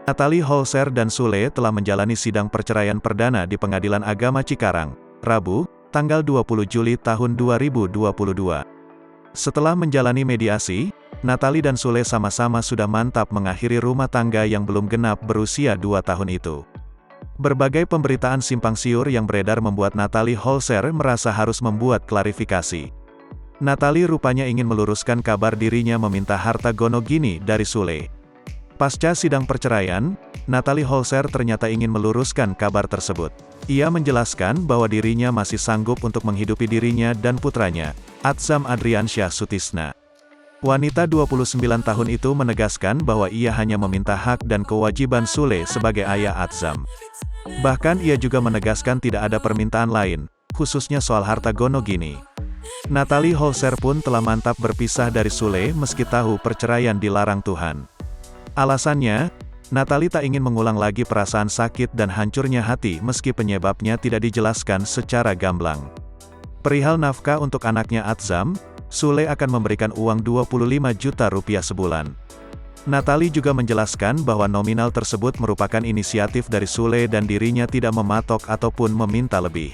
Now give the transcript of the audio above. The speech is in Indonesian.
Natalie Holzer dan Sule telah menjalani sidang perceraian perdana di Pengadilan Agama Cikarang, Rabu, tanggal 20 Juli tahun 2022. Setelah menjalani mediasi, Natalie dan Sule sama-sama sudah mantap mengakhiri rumah tangga yang belum genap berusia 2 tahun itu. Berbagai pemberitaan simpang siur yang beredar membuat Natalie Holzer merasa harus membuat klarifikasi. Natalie rupanya ingin meluruskan kabar dirinya meminta harta gono gini dari Sule. Pasca sidang perceraian, Natalie Holzer ternyata ingin meluruskan kabar tersebut. Ia menjelaskan bahwa dirinya masih sanggup untuk menghidupi dirinya dan putranya, Atzam Adriansyah Sutisna. Wanita 29 tahun itu menegaskan bahwa ia hanya meminta hak dan kewajiban Sule sebagai ayah Atzam. Bahkan ia juga menegaskan tidak ada permintaan lain, khususnya soal harta gono gini. Natalie Holzer pun telah mantap berpisah dari Sule meski tahu perceraian dilarang Tuhan. Alasannya, Natalie tak ingin mengulang lagi perasaan sakit dan hancurnya hati meski penyebabnya tidak dijelaskan secara gamblang. Perihal nafkah untuk anaknya Atzam, Sule akan memberikan uang 25 juta rupiah sebulan. Natalie juga menjelaskan bahwa nominal tersebut merupakan inisiatif dari Sule dan dirinya tidak mematok ataupun meminta lebih.